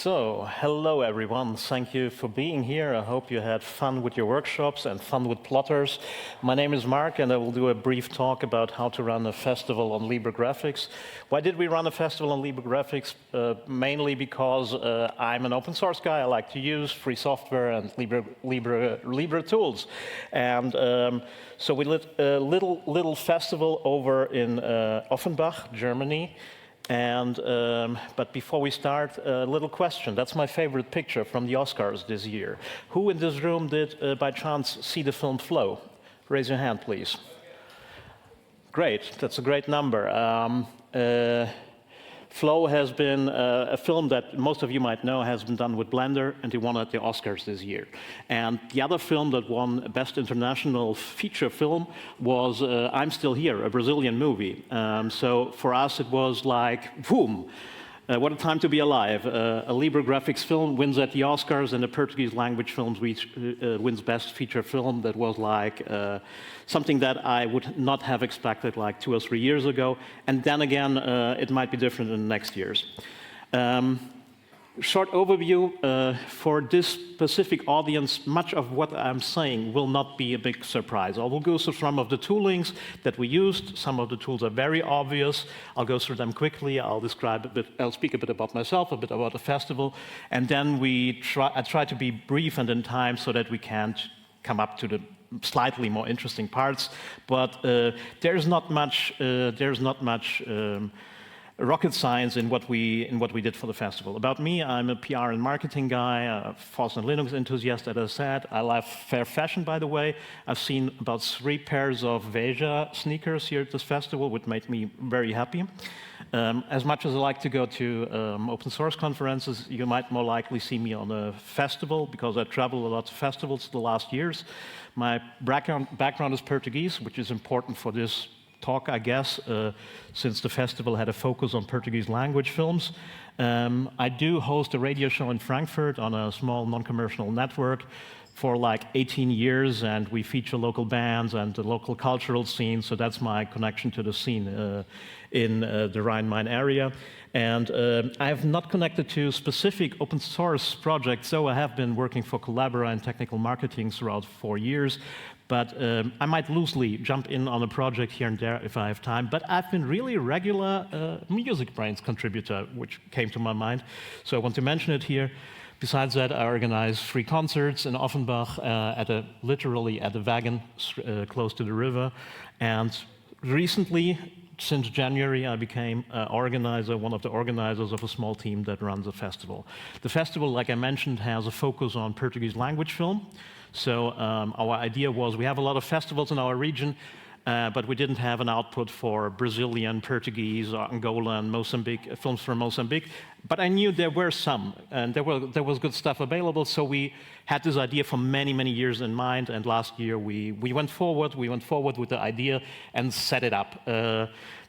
So, hello everyone. Thank you for being here. I hope you had fun with your workshops and fun with plotters. My name is Marc, and I will do a brief talk about how to run a festival on Libre Graphics. Why did we run a festival on Libre Graphics? Mainly because I'm an open source guy. I like to use free software and Libre tools. And so we did a little festival over in Offenbach, Germany. And, but before we start, a little question. That's my favorite picture from the Oscars this year. Who in this room did, by chance, see the film Flow? Raise your hand, please. Great, that's a great number. Flow has been a film that most of you might know has been done with Blender, and it won at the Oscars this year. And the other film that won Best International Feature Film was I'm Still Here, a Brazilian movie. So for us, it was like, boom. What a time to be alive. A Libre Graphics film wins at the Oscars, and a Portuguese language film wins Best Feature Film. That was like something that I would not have expected like 2 or 3 years ago. And then again, it might be different in the next years. Short overview, for this specific audience, much of what I'm saying will not be a big surprise. I will go through some of the toolings that we used. Some of the tools are very obvious. I'll go through them quickly. I'll describe a bit, I'll speak a bit about myself, a bit about the festival, and then I try to be brief and in time so that we can come up to the slightly more interesting parts. But there's not much rocket science in what we did for the festival. About me, I'm a PR and marketing guy, a FOSS and Linux enthusiast, as I said. I love fair fashion, by the way. I've seen about 3 pairs of Veja sneakers here at this festival, which made me very happy. As much as I like to go to open source conferences, you might more likely see me on a festival, because I travel a lot to festivals the last years. My background is Portuguese, which is important for this talk, I guess, since the festival had a focus on Portuguese language films. I do host a radio show in Frankfurt on a small non-commercial network for like 18 years, and we feature local bands and the local cultural scene, so that's my connection to the scene in the Rhine-Main area. And I have not connected to specific open source projects, so I have been working for Collabora in technical marketing throughout 4 years. But I might loosely jump in on a project here and there if I have time. But I've been really a regular Music Brains contributor, which came to my mind. So I want to mention it here. Besides that, I organize free concerts in Offenbach, literally at a wagon close to the river. And recently, since January, I became one of the organizers of a small team that runs a festival. The festival, like I mentioned, has a focus on Portuguese language film. So our idea was we have a lot of festivals in our region, but we didn't have an output for Brazilian, Portuguese, or Angolan, Mozambique, films from Mozambique. But I knew there were some, and there was good stuff available, so we had this idea for many, many years in mind, and last year we went forward with the idea and set it up.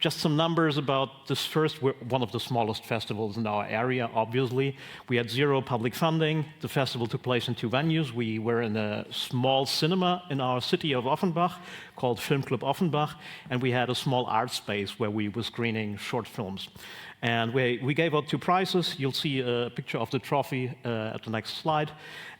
Just some numbers about this first. We're one of the smallest festivals in our area, obviously. We had 0 public funding. The festival took place in 2 venues. We were in a small cinema in our city of Offenbach called Film Club Offenbach, and we had a small art space where we were screening short films. And we gave out 2 prizes. You'll see a picture of the trophy at the next slide.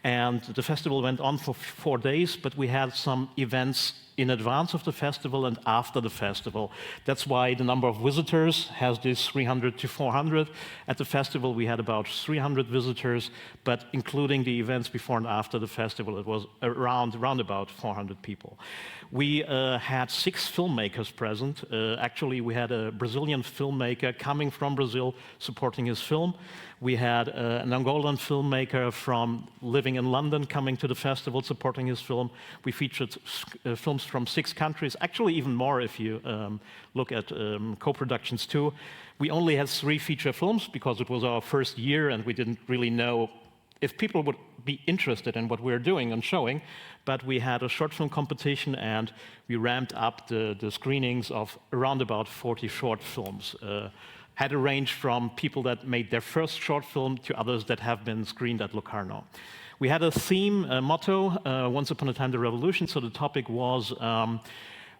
And the festival went on for 4 days, but we had some events in advance of the festival and after the festival. That's why the number of visitors has this 300 to 400. At the festival, we had about 300 visitors, but including the events before and after the festival, it was around about 400 people. We had 6 filmmakers present. Actually, we had a Brazilian filmmaker coming from Brazil supporting his film. We had an Angolan filmmaker living in London coming to the festival supporting his film. We featured films from 6 countries, actually even more if you look at co-productions too. We only had 3 feature films because it was our first year and we didn't really know if people would be interested in what we're doing and showing. But we had a short film competition and we ramped up the screenings of around about 40 short films. Had a range from people that made their first short film to others that have been screened at Locarno. We had a theme, a motto, Once Upon a Time, the Revolution. So the topic was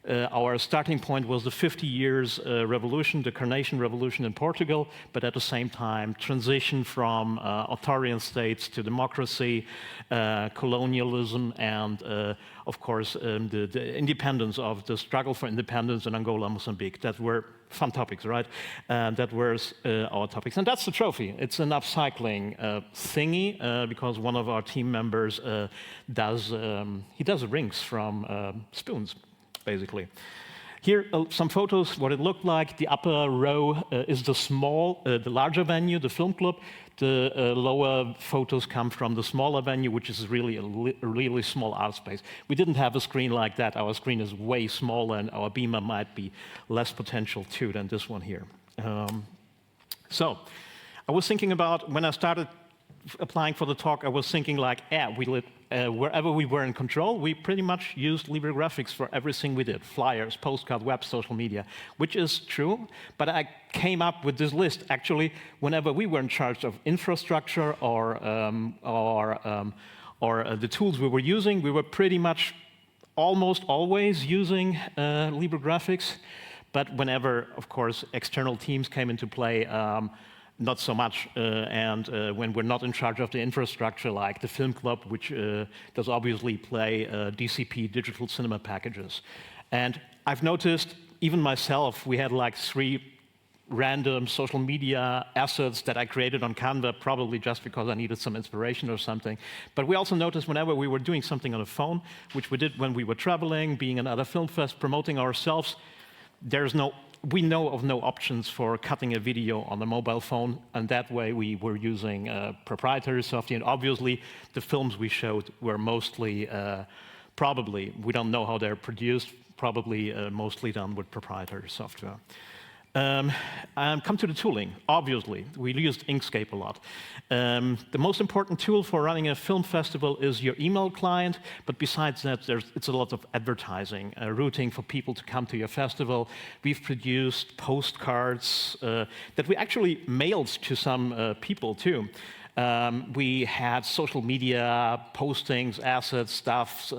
Our starting point was the 50 years revolution, the Carnation Revolution in Portugal, but at the same time, transition from authoritarian states to democracy, colonialism, and of course, the independence of the struggle for independence in Angola, Mozambique. That were fun topics, right? That were our topics. And that's the trophy. It's an upcycling thingy because one of our team members does rings from spoons, basically. Here, some photos, what it looked like. The upper row is the larger venue, the film club. The lower photos come from the smaller venue, which is really a really small art space. We didn't have a screen like that. Our screen is way smaller, and our beamer might be less potential too than this one here. So I was thinking about, when I started applying for the talk, I was thinking like, wherever we were in control, we pretty much used Libre Graphics for everything we did. Flyers, postcard, web, social media, which is true. But I came up with this list, actually, whenever we were in charge of infrastructure or the tools we were using, we were pretty much almost always using Libre Graphics. But whenever, of course, external teams came into play, not so much, and when we're not in charge of the infrastructure, like the Film Club, which does obviously play DCP, digital cinema packages. And I've noticed, even myself, we had like 3 random social media assets that I created on Canva, probably just because I needed some inspiration or something. But we also noticed whenever we were doing something on a phone, which we did when we were traveling, being at other film fests, promoting ourselves, we know of no options for cutting a video on a mobile phone, and that way we were using proprietary software. And obviously, the films we showed were mostly, probably, we don't know how they're produced, probably mostly done with proprietary software. Come to the tooling. Obviously, we used Inkscape a lot. The most important tool for running a film festival is your email client, but besides that, it's a lot of advertising, routing for people to come to your festival. We've produced postcards that we actually mailed to some people too. We had social media postings, assets, stuff.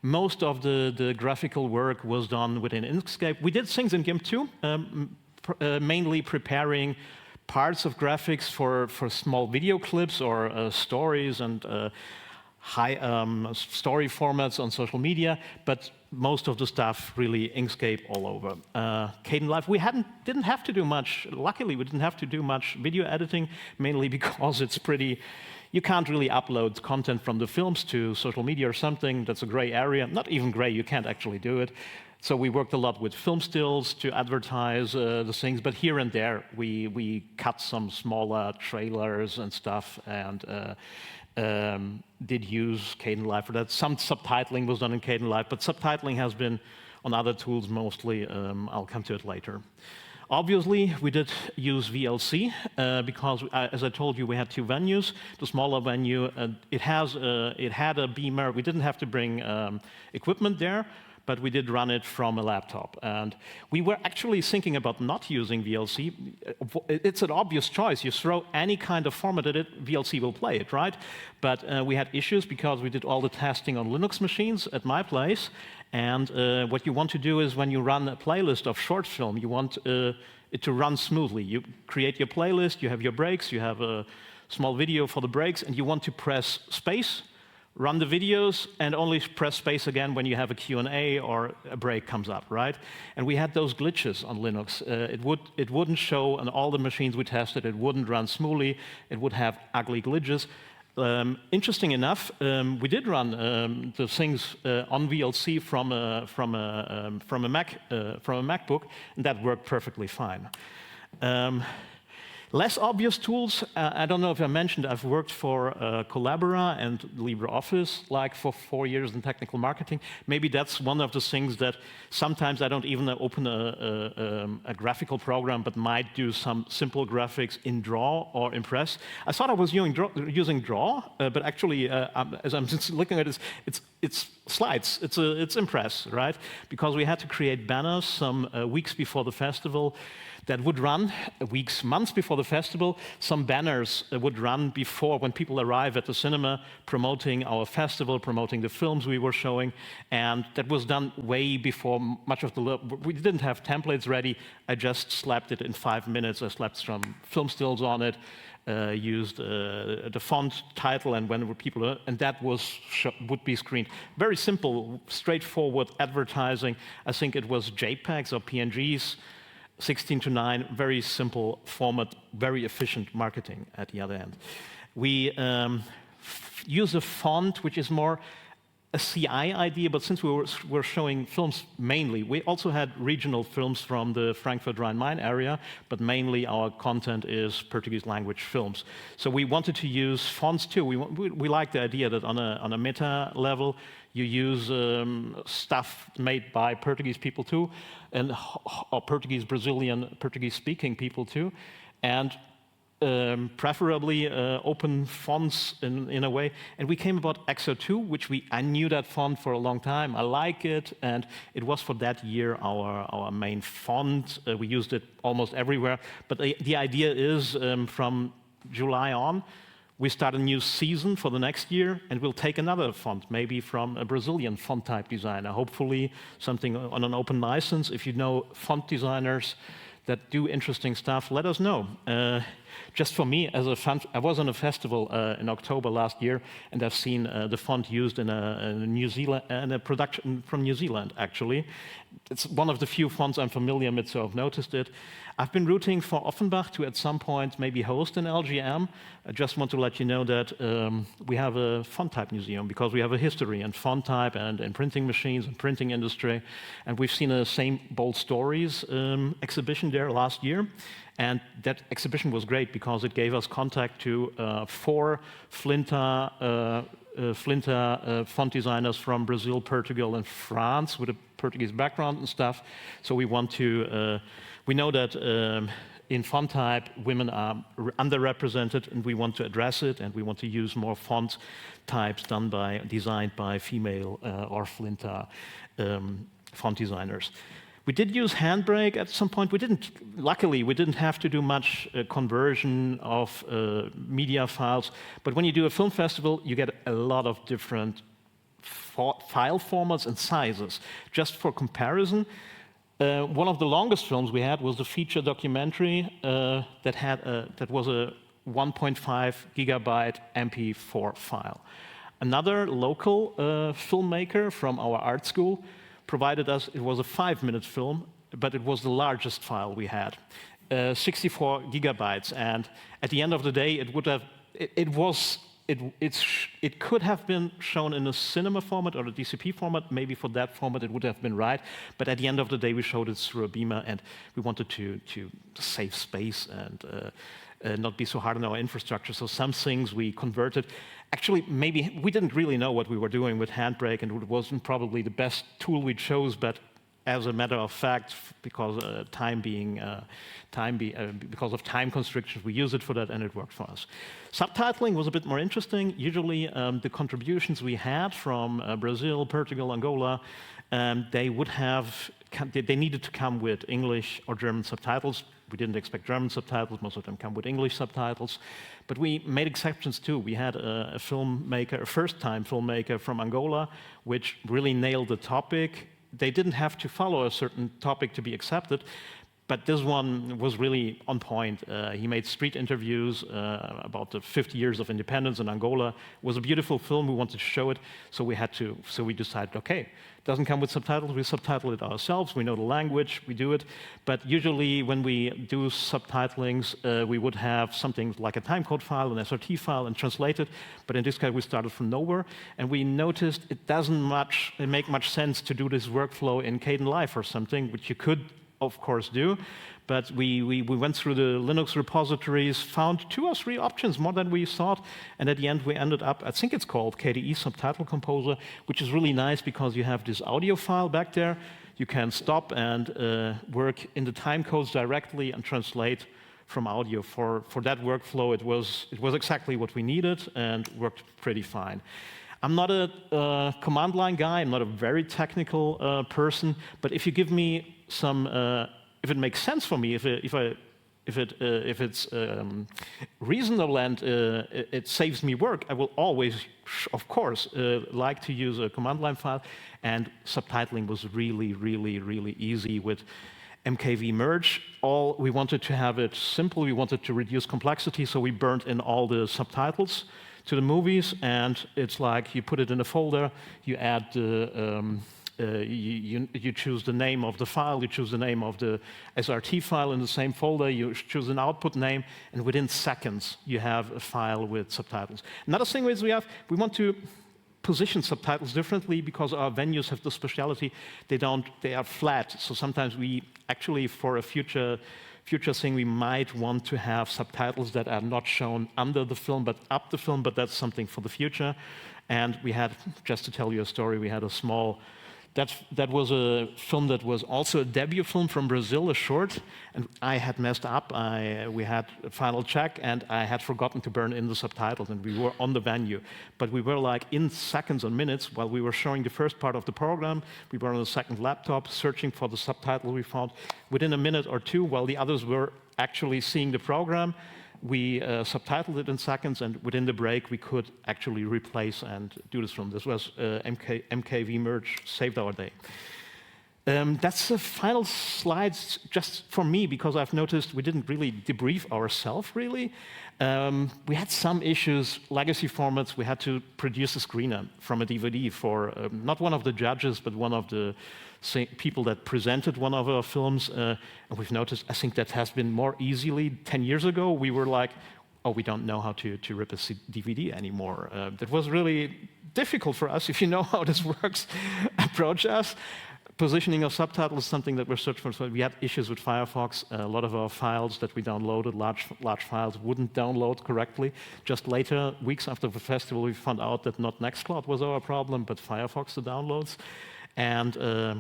Most of the graphical work was done within Inkscape. We did things in GIMP too, mainly preparing parts of graphics for small video clips or stories and high story formats on social media, but most of the stuff really Inkscape all over. Kdenlive, we didn't have to do much. Luckily, we didn't have to do much video editing, mainly because it's pretty. You can't really upload content from the films to social media or something. That's a gray area. Not even gray, you can't actually do it. So we worked a lot with film stills to advertise the things, but here and there we cut some smaller trailers and stuff and did use Kdenlive for that. Some subtitling was done in Kdenlive, but subtitling has been on other tools mostly. I'll come to it later. Obviously, we did use VLC because, as I told you, we had 2 venues. The smaller venue, it had a beamer. We didn't have to bring equipment there, but we did run it from a laptop. And we were actually thinking about not using VLC. It's an obvious choice. You throw any kind of format at it, VLC will play it, right? But we had issues because we did all the testing on Linux machines at my place. And what you want to do is when you run a playlist of short film, you want it to run smoothly. You create your playlist, you have your breaks, you have a small video for the breaks, and you want to press space, run the videos, and only press space again when you have a Q&A or a break comes up, right? And we had those glitches on Linux. It wouldn't show on all the machines we tested. It wouldn't run smoothly. It would have ugly glitches. Interesting enough, we did run the things on VLC from a MacBook, and that worked perfectly fine. Less obvious tools, I don't know if I mentioned, I've worked for Collabora and LibreOffice like for 4 years in technical marketing. Maybe that's one of the things that sometimes I don't even open a graphical program, but might do some simple graphics in Draw or Impress. I thought I was using Draw, but actually, as I'm just looking at it, it's slides. It's Impress, right? Because we had to create banners some weeks before the festival that would run, months before the festival. Some banners would run before, when people arrive at the cinema, promoting our festival, promoting the films we were showing, and that was done way before much of we didn't have templates ready. I just slapped it in 5 minutes. I slapped some film stills on it, used the font title, and when people, and that would be screened. Very simple, straightforward advertising. I think it was JPEGs or PNGs, 16:9, very simple format, very efficient marketing at the other end. We use a font which is more a CI idea, but since we were showing films mainly, we also had regional films from the Frankfurt Rhine-Main area, but mainly our content is Portuguese language films. So we wanted to use fonts too. We like the idea that on a meta level, you use stuff made by Portuguese people too, or Portuguese, Brazilian, Portuguese-speaking people too, and preferably open fonts in a way. And we came about XO2, which I knew that font for a long time. I like it, and it was for that year our main font. We used it almost everywhere. But the idea is from July on, we start a new season for the next year, and we'll take another font, maybe from a Brazilian font type designer, hopefully something on an open license. If you know font designers that do interesting stuff, let us know. Just for me, I was on a festival in October last year, and I've seen the font used in a production from New Zealand, actually. It's one of the few fonts I'm familiar with, so I've noticed it. I've been rooting for Offenbach to at some point maybe host an LGM. I just want to let you know that we have a font type museum because we have a history in font type and in printing machines and printing industry. And we've seen a Same Bold Stories exhibition there last year. And that exhibition was great because it gave us contact to 4 Flinta font designers from Brazil, Portugal, and France with a Portuguese background and stuff. So we want to, we know that in font type, women are underrepresented, and we want to address it, and we want to use more font types designed by female or Flinta font designers. We did use Handbrake at some point. Luckily, we didn't have to do much conversion of media files. But when you do a film festival, you get a lot of different file formats and sizes. Just for comparison, one of the longest films we had was the feature documentary that was a 1.5 gigabyte MP4 file. Another local filmmaker from our art school provided us, it was a 5-minute film, but it was the largest file we had, 64 gigabytes. And at the end of the day, it could have been shown in a cinema format or a DCP format. Maybe for that format it would have been right. But at the end of the day, we showed it through a beamer, and we wanted to save space and not be so hard on our infrastructure. So some things we converted. Actually, maybe we didn't really know what we were doing with Handbrake, and it wasn't probably the best tool we chose, but as a matter of fact, because of time constrictions, we use it for that, and it worked for us. Subtitling was a bit more interesting. Usually, the contributions we had from Brazil, Portugal, Angola, they needed to come with English or German subtitles. We didn't expect German subtitles. Most of them come with English subtitles. But we made exceptions too. We had a filmmaker, a first-time filmmaker from Angola, which really nailed the topic. They didn't have to follow a certain topic to be accepted, but this one was really on point. He made street interviews about the 50 years of independence in Angola. It was a beautiful film. We wanted to show it, so we decided, okay, it doesn't come with subtitles. We subtitle it ourselves. We know the language. We do it. But usually, when we do subtitlings, we would have something like a timecode file, an SRT file, and translate it. But in this case, we started from nowhere, and we noticed it doesn't make much sense to do this workflow in Kden Live or something, which you could, of course, do. But we went through the Linux repositories, found 2 or 3 options, more than we thought, and at the end we ended up, I think it's called KDE Subtitle Composer, which is really nice because you have this audio file back there. You can stop and work in the timecodes directly and translate from audio. For that workflow, it was exactly what we needed and worked pretty fine. I'm not a command line guy. I'm not a very technical person. But if you give me some, if it makes sense for me, if it's reasonable and it saves me work, I will always, of course, like to use a command line file. And subtitling was really, really, really easy with MKV merge. We wanted to have it simple. We wanted to reduce complexity, so we burned in all the subtitles to the movies. And it's like you put it in a folder, you add the you choose the name of the file, you choose the name of the SRT file in the same folder, you choose an output name, and within seconds you have a file with subtitles. Another thing is we want to position subtitles differently because our venues have the speciality they are flat. So sometimes we actually, for a future thing, we might want to have subtitles that are not shown under the film but up the film, but that's something for the future. And we had, just to tell you a story, we had a small. That was a film that was also a debut film from Brazil, a short, and I had messed up. We had a final check, and I had forgotten to burn in the subtitles, and we were on the venue. But we were like in seconds or minutes, while we were showing the first part of the program, we were on the second laptop searching for the subtitle we found. Within a minute or two, while the others were actually seeing the program, we subtitled it in seconds, and within the break, we could actually replace and do this film. This was MKV merge, saved our day. That's the final slides just for me, because I've noticed we didn't really debrief ourselves, really. We had some issues, legacy formats. We had to produce a screener from a DVD for not one of the judges, but one of the people that presented one of our films. And we've noticed, I think that has been more easily. 10 years ago, we were like, oh, we don't know how to rip a DVD anymore. That was really difficult for us. If you know how this works, approach us. Positioning of subtitles is something that we're searching for. So we had issues with Firefox. A lot of our files that we downloaded, large files, wouldn't download correctly. Just later, weeks after the festival, we found out that not Nextcloud was our problem, but Firefox, the downloads. And,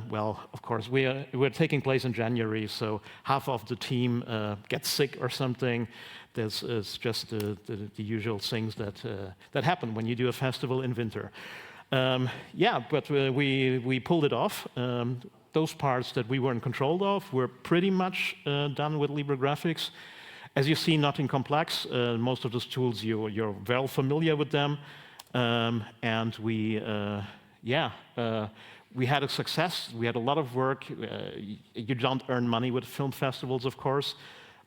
well, of course, we're taking place in January, so half of the team gets sick or something. This is just the usual things that happen when you do a festival in winter. Yeah, but we pulled it off. Those parts that we weren't controlled of were pretty much done with Libre Graphics. As you see, nothing complex. Most of those tools, you're well familiar with them. And we had a success. We had a lot of work. You don't earn money with film festivals, of course,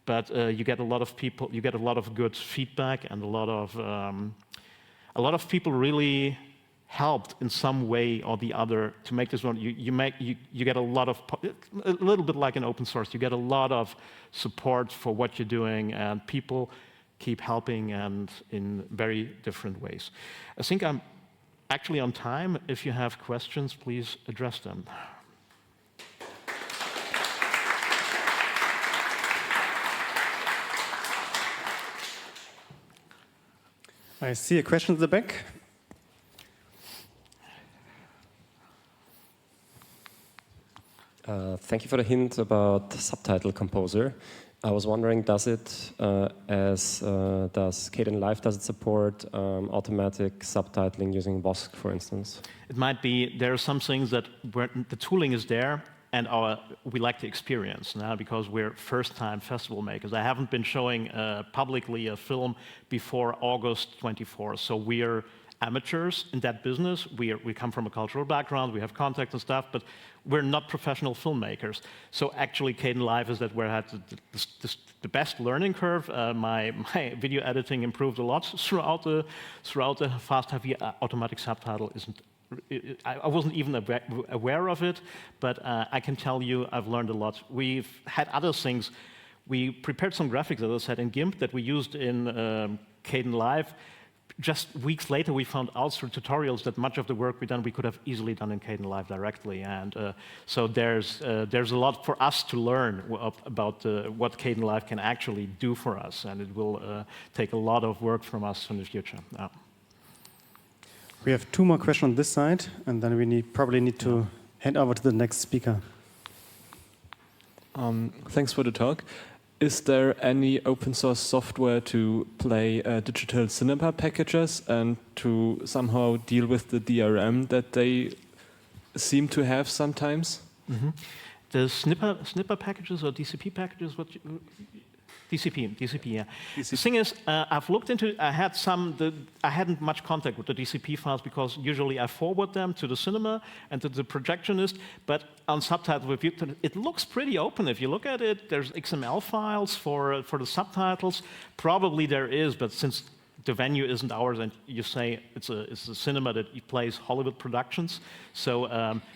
but you get a lot of people. You get a lot of good feedback, and a lot of people really helped in some way or the other to make this one. You get a lot of, a little bit like an open source. You get a lot of support for what you're doing, and people keep helping and in very different ways. I think I'm actually on time. If you have questions, please address them. I see a question at the back. Thank you for the hint about Subtitle Composer. I was wondering, does Kdenlive, does it support automatic subtitling using Vosk, for instance? It might be. There are some things that the tooling is there, and we like the experience now because we're first-time festival makers. I haven't been showing publicly a film before August 24, so we're amateurs in that business. We come from a cultural background, we have contacts and stuff, but we're not professional filmmakers. So actually, Kdenlive is that where I had the best learning curve. My video editing improved a lot throughout the fast heavy automatic subtitle. I wasn't even aware of it, but I can tell you I've learned a lot. We've had other things. We prepared some graphics, as I said, in GIMP that we used in Kdenlive. Just weeks later, we found out through tutorials that much of the work we could have easily done in Kdenlive directly. And so there's a lot for us to learn about what Kdenlive can actually do for us, and it will take a lot of work from us in the future. Yeah. We have two more questions on this side, and then we probably need to hand over to the next speaker. Thanks for the talk. is there any open source software to play digital cinema packages and to somehow deal with the DRM that they seem to have sometimes? Mm-hmm. The snipper packages or DCP packages? DCP, yeah. DCP. The thing is, I've looked into. I hadn't much contact with the DCP files because usually I forward them to the cinema and to the projectionist. But on Subtitle Review, it looks pretty open. If you look at it, there's XML files for the subtitles. Probably there is, but since the venue isn't ours, and you say it's a cinema that plays Hollywood productions, so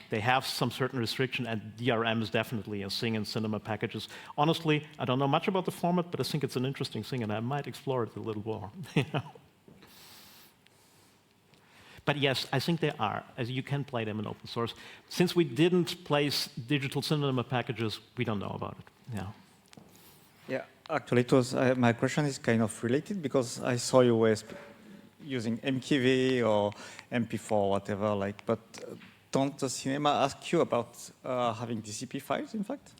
they have some certain restriction, and DRM is definitely a thing in cinema packages. Honestly, I don't know much about the format, but I think it's an interesting thing, and I might explore it a little more. But yes, I think they are, as you can play them in open source. Since we didn't place digital cinema packages, we don't know about it. Yeah. Yeah, actually, it was my question is kind of related because I saw you were using MKV or MP4, whatever. Like, but don't the cinema ask you about having DCP files? In fact,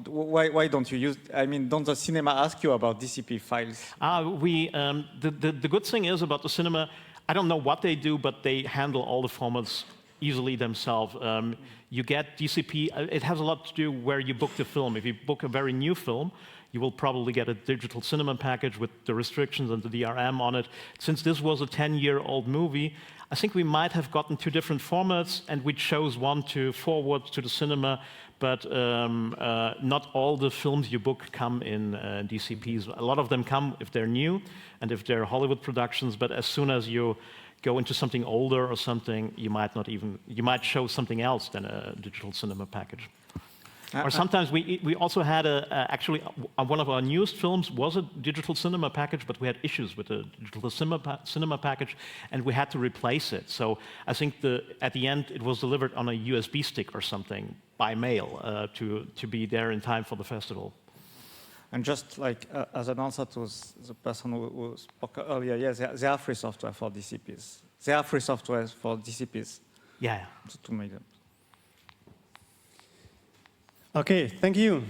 why don't you use? I mean, don't the cinema ask you about DCP files? The good thing is about the cinema, I don't know what they do, but they handle all the formats easily themselves. You get DCP, it has a lot to do where you book the film. If you book a very new film, you will probably get a digital cinema package with the restrictions and the DRM on it. Since this was a 10-year-old movie, I think we might have gotten two different formats, and we chose one to forward to the cinema, but not all the films you book come in DCPs. A lot of them come if they're new and if they're Hollywood productions, but as soon as you go into something older or something, you might show something else than a digital cinema package. Or sometimes we also had actually one of our newest films was a digital cinema package, but we had issues with the digital cinema package, and we had to replace it. So I think at the end it was delivered on a USB stick or something by mail to be there in time for the festival. And just like as an answer to the person who spoke earlier, yes, there are free software for DCPs. There are free software for DCPs. Yeah. To make them. Okay, thank you.